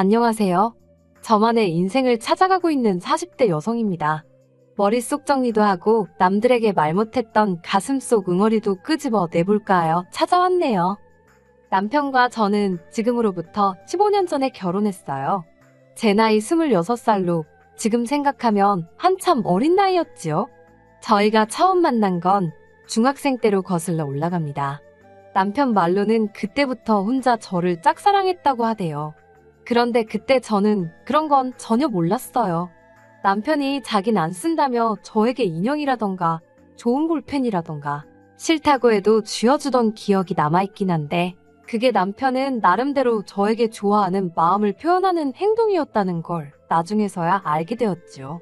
안녕하세요. 저만의 인생을 찾아가고 있는 40대 여성입니다. 머릿속 정리도 하고 남들에게 말 못했던 가슴속 응어리도 끄집어 내볼까 찾아왔네요. 남편과 저는 지금으로부터 15년 전에 결혼했어요. 제 나이 26살로 지금 생각하면 한참 어린 나이였지요. 저희가 처음 만난 건 중학생 때로 거슬러 올라갑니다. 남편 말로는 그때부터 혼자 저를 짝사랑했다고 하대요. 그런데 그때 저는 그런 건 전혀 몰랐어요. 남편이 자긴 안 쓴다며 저에게 인형이라던가 좋은 볼펜이라던가 싫다고 해도 쥐어주던 기억이 남아있긴 한데 그게 남편은 나름대로 저에게 좋아하는 마음을 표현하는 행동이었다는 걸 나중에서야 알게 되었지요.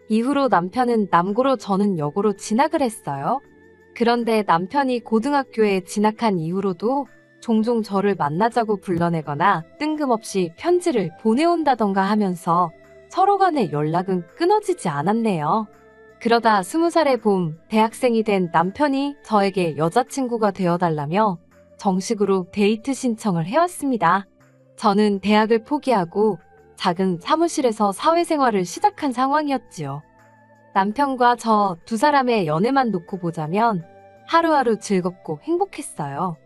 이후로 남편은 남고로 저는 여고로 진학을 했어요. 그런데 남편이 고등학교에 진학한 이후로도 종종 저를 만나자고 불러내거나 뜬금없이 편지를 보내온다던가 하면서 서로 간의 연락은 끊어지지 않았네요. 그러다 20살의 봄, 대학생이 된 남편이 저에게 여자친구가 되어달라며 정식으로 데이트 신청을 해왔습니다. 저는 대학을 포기하고 작은 사무실에서 사회생활을 시작한 상황이었지요. 남편과 저 두 사람의 연애만 놓고 보자면 하루하루 즐겁고 행복했어요.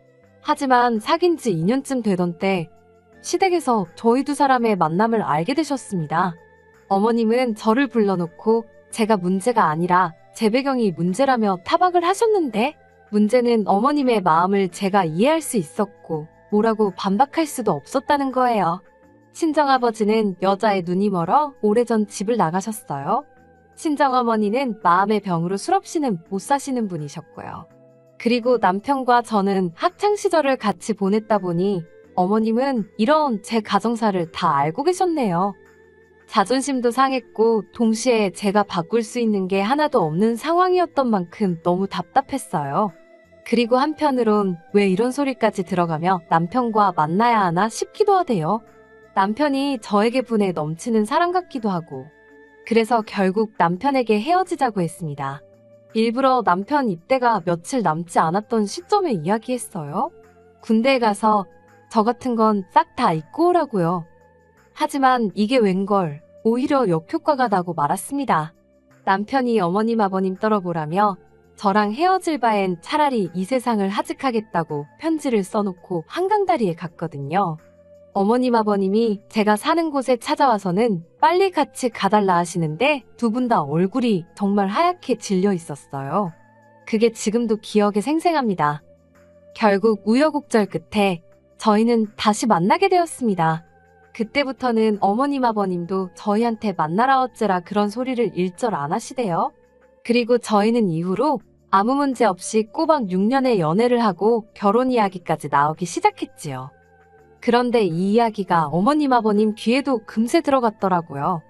하지만 사귄 지 2년쯤 되던 때 시댁에서 저희 두 사람의 만남을 알게 되셨습니다. 어머님은 저를 불러놓고 제가 문제가 아니라 제 배경이 문제라며 타박을 하셨는데 문제는 어머님의 마음을 제가 이해할 수 있었고 뭐라고 반박할 수도 없었다는 거예요. 친정아버지는 여자의 눈이 멀어 오래전 집을 나가셨어요. 친정어머니는 마음의 병으로 술없이는 못 사시는 분이셨고요. 그리고 남편과 저는 학창시절을 같이 보냈다 보니 어머님은 이런 제 가정사를 다 알고 계셨네요. 자존심도 상했고 동시에 제가 바꿀 수 있는 게 하나도 없는 상황이었던 만큼 너무 답답했어요. 그리고 한편으론 왜 이런 소리까지 들어가며 남편과 만나야 하나 싶기도 하대요. 남편이 저에게 분에 넘치는 사람 같기도 하고 그래서 결국 남편에게 헤어지자고 했습니다. 일부러 남편 입대가 며칠 남지 않았던 시점에 이야기했어요. 군대에 가서 저 같은 건 싹 다 잊고 오라고요. 하지만 이게 웬걸 오히려 역효과가 나고 말았습니다. 남편이 어머님 아버님 떨어보라며 저랑 헤어질 바엔 차라리 이 세상을 하직하겠다고 편지를 써놓고 한강다리에 갔거든요. 어머님 아버님이 제가 사는 곳에 찾아와서는 빨리 같이 가달라 하시는데 두 분 다 얼굴이 정말 하얗게 질려 있었어요. 그게 지금도 기억에 생생합니다. 결국 우여곡절 끝에 저희는 다시 만나게 되었습니다. 그때부터는 어머님 아버님도 저희한테 만나라 어째라 그런 소리를 일절 안 하시대요. 그리고 저희는 이후로 아무 문제 없이 꼬박 6년의 연애를 하고 결혼 이야기까지 나오기 시작했지요. 그런데 이 이야기가 어머님 아버님 귀에도 금세 들어갔더라고요.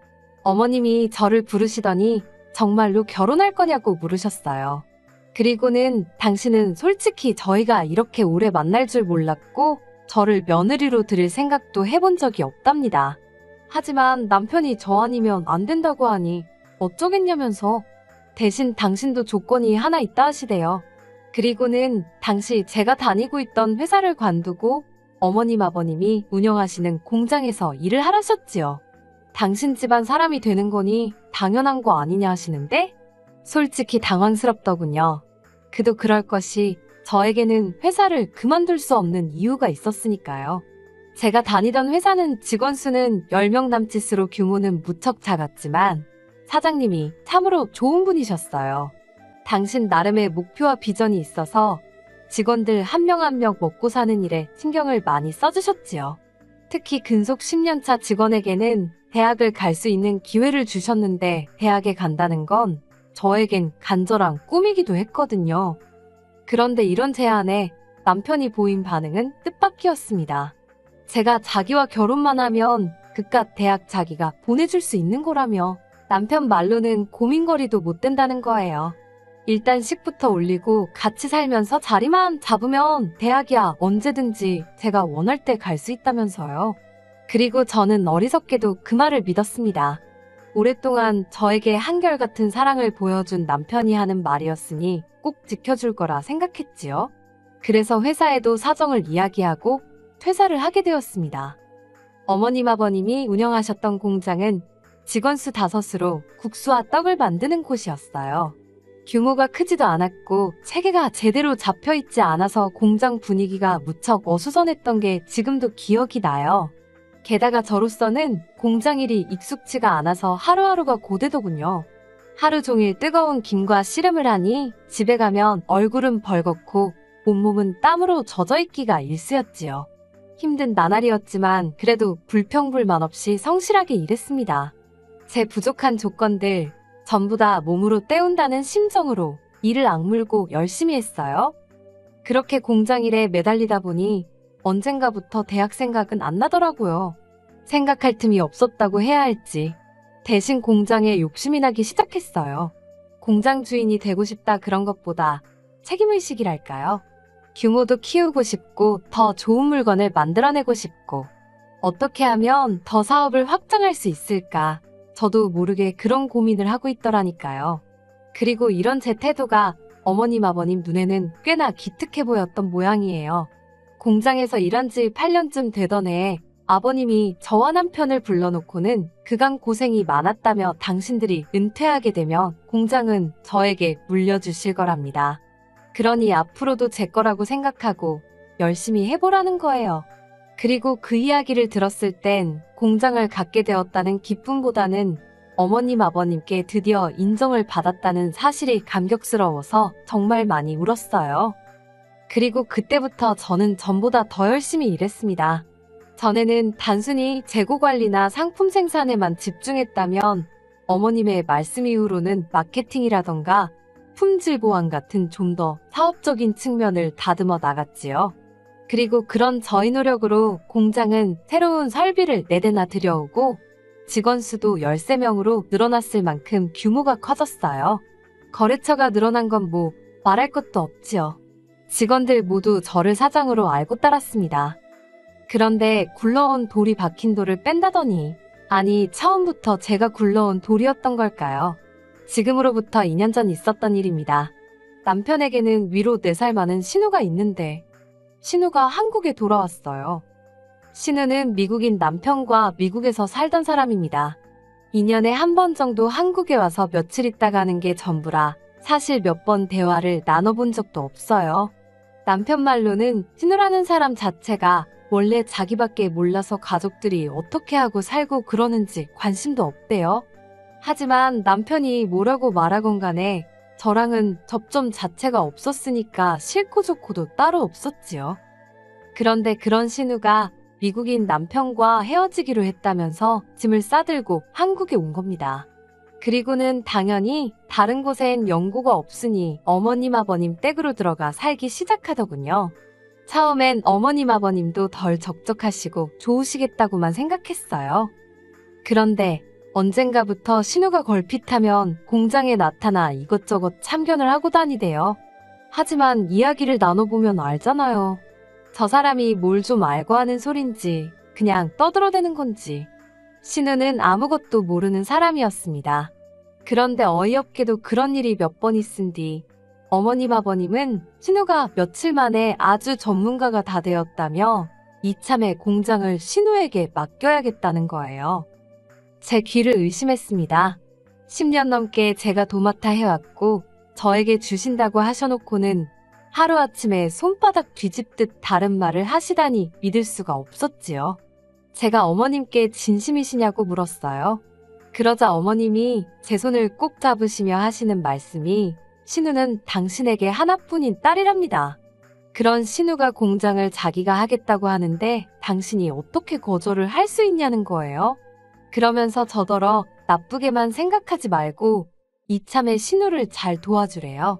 어머님이 저를 부르시더니 정말로 결혼할 거냐고 물으셨어요. 그리고는 당신은 솔직히 저희가 이렇게 오래 만날 줄 몰랐고 저를 며느리로 들일 생각도 해본 적이 없답니다. 하지만 남편이 저 아니면 안 된다고 하니 어쩌겠냐면서 대신 당신도 조건이 하나 있다 하시대요. 그리고는 당시 제가 다니고 있던 회사를 관두고 어머님 아버님이 운영하시는 공장에서 일을 하라셨지요. 당신 집안 사람이 되는 거니 당연한 거 아니냐 하시는데 솔직히 당황스럽더군요. 그도 그럴 것이 저에게는 회사를 그만둘 수 없는 이유가 있었으니까요. 제가 다니던 회사는 직원 수는 10명 남짓으로 규모는 무척 작았지만 사장님이 참으로 좋은 분이셨어요. 당신 나름의 목표와 비전이 있어서 직원들 한 명 한 명 먹고 사는 일에 신경을 많이 써주셨지요. 특히 근속 10년차 직원에게는 대학을 갈 수 있는 기회를 주셨는데 대학에 간다는 건 저에겐 간절한 꿈이기도 했거든요. 그런데 이런 제안에 남편이 보인 반응은 뜻밖이었습니다. 제가 자기와 결혼만 하면 그깟 대학 자기가 보내줄 수 있는 거라며 남편 말로는 고민거리도 못 된다는 거예요. 일단 식부터 올리고 같이 살면서 자리만 잡으면 대학이야 언제든지 제가 원할 때 갈 수 있다면서요. 그리고 저는 어리석게도 그 말을 믿었습니다. 오랫동안 저에게 한결같은 사랑을 보여준 남편이 하는 말이었으니 꼭 지켜줄 거라 생각했지요. 그래서 회사에도 사정을 이야기하고 퇴사를 하게 되었습니다. 어머님 아버님이 운영하셨던 공장은 직원 수 5으로 국수와 떡을 만드는 곳이었어요. 규모가 크지도 않았고 체계가 제대로 잡혀있지 않아서 공장 분위기가 무척 어수선했던 게 지금도 기억이 나요. 게다가 저로서는 공장 일이 익숙지가 않아서 하루하루가 고되더군요. 하루 종일 뜨거운 김과 씨름을 하니 집에 가면 얼굴은 벌겋고 온몸은 땀으로 젖어있기가 일쑤였지요. 힘든 나날이었지만 그래도 불평불만 없이 성실하게 일했습니다. 제 부족한 조건들 전부 다 몸으로 때운다는 심정으로 이를 악물고 열심히 했어요. 그렇게 공장 일에 매달리다 보니 언젠가부터 대학 생각은 안 나더라고요. 생각할 틈이 없었다고 해야 할지 대신 공장에 욕심이 나기 시작했어요. 공장 주인이 되고 싶다 그런 것보다 책임의식이랄까요. 규모도 키우고 싶고 더 좋은 물건을 만들어내고 싶고 어떻게 하면 더 사업을 확장할 수 있을까 저도 모르게 그런 고민을 하고 있더라니까요. 그리고 이런 제 태도가 어머님 아버님 눈에는 꽤나 기특해 보였던 모양이에요. 공장에서 일한 지 8년쯤 되던 해에 아버님이 저와 남편을 불러놓고는 그간 고생이 많았다며 당신들이 은퇴하게 되면 공장은 저에게 물려주실 거랍니다. 그러니 앞으로도 제 거라고 생각하고 열심히 해보라는 거예요. 그리고 그 이야기를 들었을 땐 공장을 갖게 되었다는 기쁨보다는 어머님 아버님께 드디어 인정을 받았다는 사실이 감격스러워서 정말 많이 울었어요. 그리고 그때부터 저는 전보다 더 열심히 일했습니다. 전에는 단순히 재고 관리나 상품 생산에만 집중했다면 어머님의 말씀 이후로는 마케팅이라던가 품질 보완 같은 좀 더 사업적인 측면을 다듬어 나갔지요. 그리고 그런 저희 노력으로 공장은 새로운 설비를 4대나 들여오고 직원 수도 13명으로 늘어났을 만큼 규모가 커졌어요. 거래처가 늘어난 건 뭐 말할 것도 없지요. 직원들 모두 저를 사장으로 알고 따랐습니다. 그런데 굴러온 돌이 박힌 돌을 뺀다더니 아니 처음부터 제가 굴러온 돌이었던 걸까요? 지금으로부터 2년 전 있었던 일입니다. 남편에게는 위로 4살 많은 신우가 있는데 신우가 한국에 돌아왔어요. 신우는 미국인 남편과 미국에서 살던 사람입니다. 2년에 한 번 정도 한국에 와서 며칠 있다 가는 게 전부라 사실 몇 번 대화를 나눠본 적도 없어요. 남편 말로는 신우라는 사람 자체가 원래 자기밖에 몰라서 가족들이 어떻게 하고 살고 그러는지 관심도 없대요. 하지만 남편이 뭐라고 말하건 간에 저랑은 접점 자체가 없었으니까 싫고 좋고도 따로 없었지요. 그런데 그런 신우가 미국인 남편과 헤어지기로 했다면서 짐을 싸들고 한국에 온 겁니다. 그리고는 당연히 다른 곳엔 연고가 없으니 어머님 아버님 댁으로 들어가 살기 시작하더군요. 처음엔 어머님 아버님도 덜 적적하시고 좋으시겠다고만 생각했어요. 그런데 언젠가부터 신우가 걸핏하면 공장에 나타나 이것저것 참견을 하고 다니대요. 하지만 이야기를 나눠보면 알잖아요. 저 사람이 뭘 좀 알고 하는 소린지 그냥 떠들어대는 건지. 신우는 아무것도 모르는 사람이었습니다. 그런데 어이없게도 그런 일이 몇 번 있은 뒤 어머님 아버님은 신우가 며칠 만에 아주 전문가가 다 되었다며 이참에 공장을 신우에게 맡겨야겠다는 거예요. 제 귀를 의심했습니다. 10년 넘게 제가 도맡아 해왔고 저에게 주신다고 하셔놓고는 하루아침에 손바닥 뒤집듯 다른 말을 하시다니 믿을 수가 없었지요. 제가 어머님께 진심이시냐고 물었어요. 그러자 어머님이 제 손을 꼭 잡으시며 하시는 말씀이 신우는 당신에게 하나뿐인 딸이랍니다. 그런 신우가 공장을 자기가 하겠다고 하는데 당신이 어떻게 거절을 할 수 있냐는 거예요. 그러면서 저더러 나쁘게만 생각하지 말고 이참에 신우를 잘 도와주래요.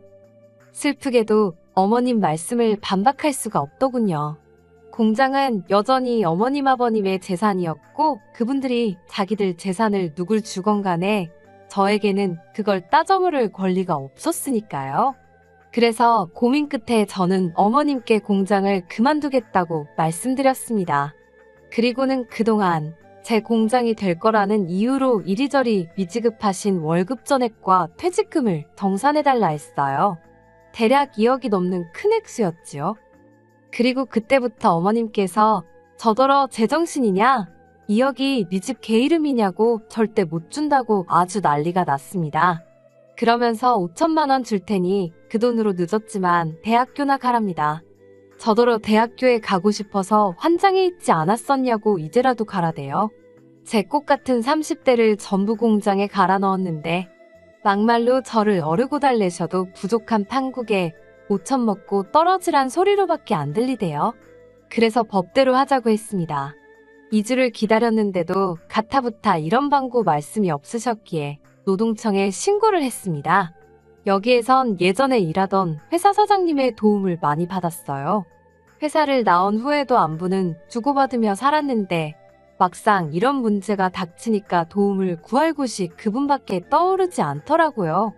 슬프게도 어머님 말씀을 반박할 수가 없더군요. 공장은 여전히 어머님 아버님의 재산이었고 그분들이 자기들 재산을 누굴 주건 간에 저에게는 그걸 따져 물을 권리가 없었으니까요. 그래서 고민 끝에 저는 어머님께 공장을 그만두겠다고 말씀드렸습니다. 그리고는 그동안 제 공장이 될 거라는 이유로 이리저리 미지급하신 월급 전액과 퇴직금을 정산해달라 했어요. 대략 2억이 넘는 큰 액수였지요. 그리고 그때부터 어머님께서 저더러 제정신이냐? 2억이 네 집 개 이름이냐고 절대 못 준다고 아주 난리가 났습니다. 그러면서 5천만 원 줄 테니 그 돈으로 늦었지만 대학교나 가랍니다. 저더러 대학교에 가고 싶어서 환장해 있지 않았었냐고 이제라도 가라대요. 제 꽃 같은 30대를 전부 공장에 갈아 넣었는데 막말로 저를 어르고 달래셔도 부족한 판국에 5천 먹고 떨어지란 소리로밖에 안 들리대요. 그래서 법대로 하자고 했습니다. 2주를 기다렸는데도 가타부타 이런 방구 말씀이 없으셨기에 노동청에 신고를 했습니다. 여기에선 예전에 일하던 회사 사장님의 도움을 많이 받았어요. 회사를 나온 후에도 안부는 주고받으며 살았는데 막상 이런 문제가 닥치니까 도움을 구할 곳이 그분밖에 떠오르지 않더라고요.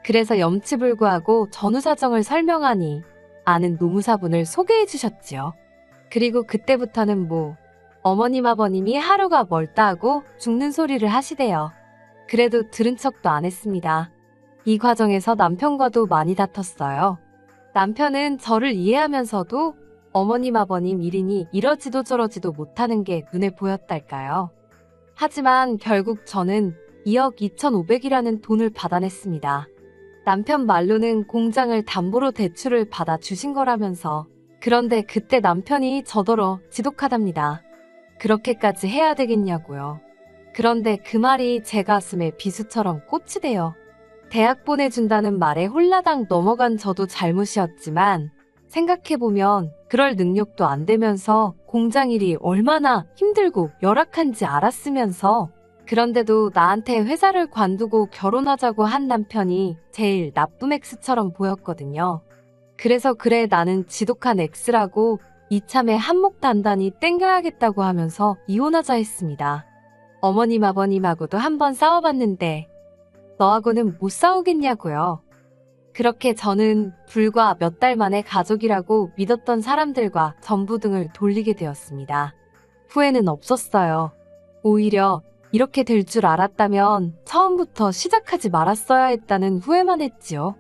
그래서 염치불구하고 전후 사정을 설명하니 아는 노무사분을 소개해 주셨지요. 그리고 그때부터는 어머님 아버님이 하루가 멀다 하고 죽는 소리를 하시대요. 그래도 들은 척도 안 했습니다. 이 과정에서 남편과도 많이 다퉜어요. 남편은 저를 이해하면서도 어머님 아버님 일이니 이러지도 저러지도 못하는 게 눈에 보였달까요. 하지만 결국 저는 2억 2,500이라는 돈을 받아냈습니다. 남편 말로는 공장을 담보로 대출을 받아 주신 거라면서. 그런데 그때 남편이 저더러 지독하답니다. 그렇게까지 해야 되겠냐고요. 그런데 그 말이 제 가슴에 비수처럼 꽂히대요. 대학 보내준다는 말에 홀라당 넘어간 저도 잘못이었지만 생각해보면 그럴 능력도 안 되면서 공장 일이 얼마나 힘들고 열악한지 알았으면서 그런데도 나한테 회사를 관두고 결혼하자고 한 남편이 제일 나쁜 X처럼 보였거든요. 그래서 그래 나는 지독한 X라고 이참에 한몫 단단히 땡겨야겠다고 하면서 이혼하자 했습니다. 어머님 아버님하고도 한번 싸워봤는데 너하고는 못 싸우겠냐고요. 그렇게 저는 불과 몇 달 만에 가족이라고 믿었던 사람들과 전부등을 돌리게 되었습니다. 후회는 없었어요. 오히려 이렇게 될 줄 알았다면 처음부터 시작하지 말았어야 했다는 후회만 했지요.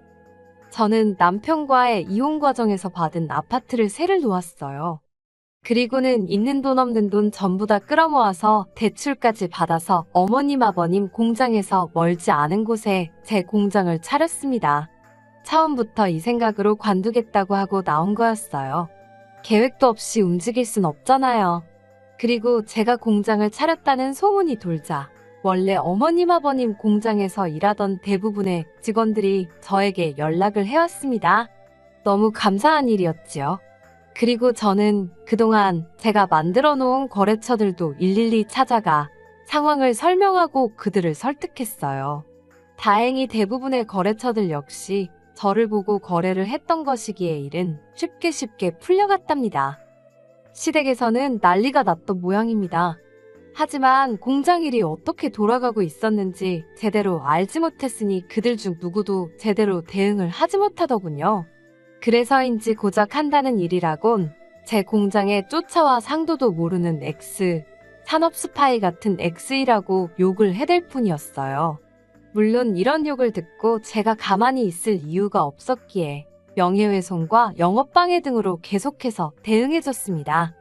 저는 남편과의 이혼 과정에서 받은 아파트를 세를 놓았어요. 그리고는 있는 돈 없는 돈 전부 다 끌어모아서 대출까지 받아서 어머님 아버님 공장에서 멀지 않은 곳에 제 공장을 차렸습니다. 처음부터 이 생각으로 관두겠다고 하고 나온 거였어요. 계획도 없이 움직일 순 없잖아요. 그리고 제가 공장을 차렸다는 소문이 돌자 원래 어머님 아버님 공장에서 일하던 대부분의 직원들이 저에게 연락을 해왔습니다. 너무 감사한 일이었지요. 그리고 저는 그동안 제가 만들어 놓은 거래처들도 일일이 찾아가 상황을 설명하고 그들을 설득했어요. 다행히 대부분의 거래처들 역시 저를 보고 거래를 했던 것이기에 일은 쉽게 풀려갔답니다. 시댁에서는 난리가 났던 모양입니다. 하지만 공장 일이 어떻게 돌아가고 있었는지 제대로 알지 못했으니 그들 중 누구도 제대로 대응을 하지 못하더군요. 그래서인지 고작 한다는 일이라곤 제 공장에 쫓아와 상도도 모르는 X, 산업 스파이 같은 X이라고 욕을 해댈 뿐이었어요. 물론 이런 욕을 듣고 제가 가만히 있을 이유가 없었기에 명예훼손과 영업방해 등으로 계속해서 대응해줬습니다.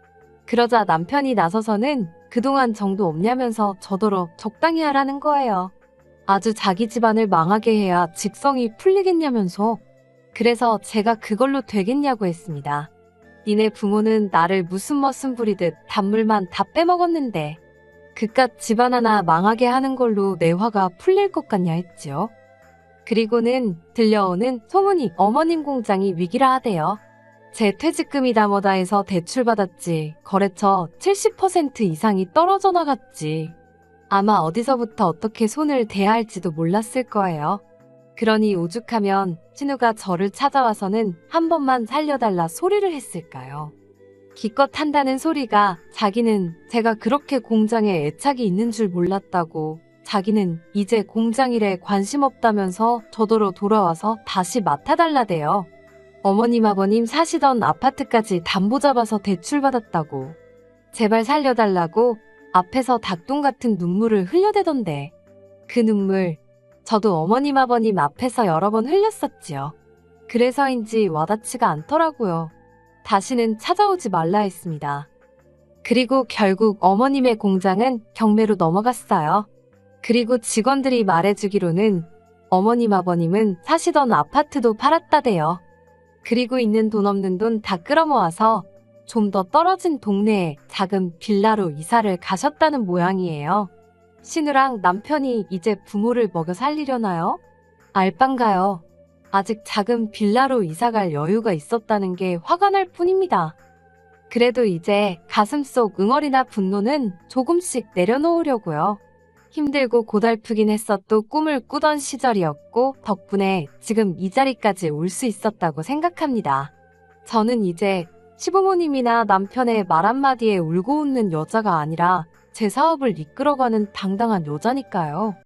그러자 남편이 나서서는 그동안 정도 없냐면서 저더러 적당히 하라는 거예요. 아주 자기 집안을 망하게 해야 직성이 풀리겠냐면서. 그래서 제가 그걸로 되겠냐고 했습니다. 니네 부모는 나를 무슨 머슴 부리듯 단물만 다 빼먹었는데 그깟 집안 하나 망하게 하는 걸로 내 화가 풀릴 것 같냐 했지요. 그리고는 들려오는 소문이 어머님 공장이 위기라 하대요. 제 퇴직금이 다 뭐다 해서 대출받았지. 거래처 70% 이상이 떨어져 나갔지. 아마 어디서부터 어떻게 손을 대야 할지도 몰랐을 거예요. 그러니 오죽하면 신우가 저를 찾아와서는 한 번만 살려달라 소리를 했을까요? 기껏 한다는 소리가 자기는 제가 그렇게 공장에 애착이 있는 줄 몰랐다고, 자기는 이제 공장 일에 관심 없다면서 저더러 돌아와서 다시 맡아달라대요. 어머님 아버님 사시던 아파트까지 담보 잡아서 대출받았다고, 제발 살려달라고 앞에서 닭똥 같은 눈물을 흘려대던데, 그 눈물 저도 어머님 아버님 앞에서 여러 번 흘렸었지요. 그래서인지 와닿지가 않더라고요. 다시는 찾아오지 말라 했습니다. 그리고 결국 어머님의 공장은 경매로 넘어갔어요. 그리고 직원들이 말해주기로는 어머님 아버님은 사시던 아파트도 팔았다대요. 그리고 있는 돈 없는 돈 다 끌어모아서 좀 더 떨어진 동네에 작은 빌라로 이사를 가셨다는 모양이에요. 신우랑 남편이 이제 부모를 먹여 살리려나요? 알빵가요. 아직 작은 빌라로 이사갈 여유가 있었다는 게 화가 날 뿐입니다. 그래도 이제 가슴속 응어리나 분노는 조금씩 내려놓으려고요. 힘들고 고달프긴 했어도 꿈을 꾸던 시절이었고 덕분에 지금 이 자리까지 올 수 있었다고 생각합니다. 저는 이제 시부모님이나 남편의 말 한마디에 울고 웃는 여자가 아니라 제 사업을 이끌어가는 당당한 여자니까요.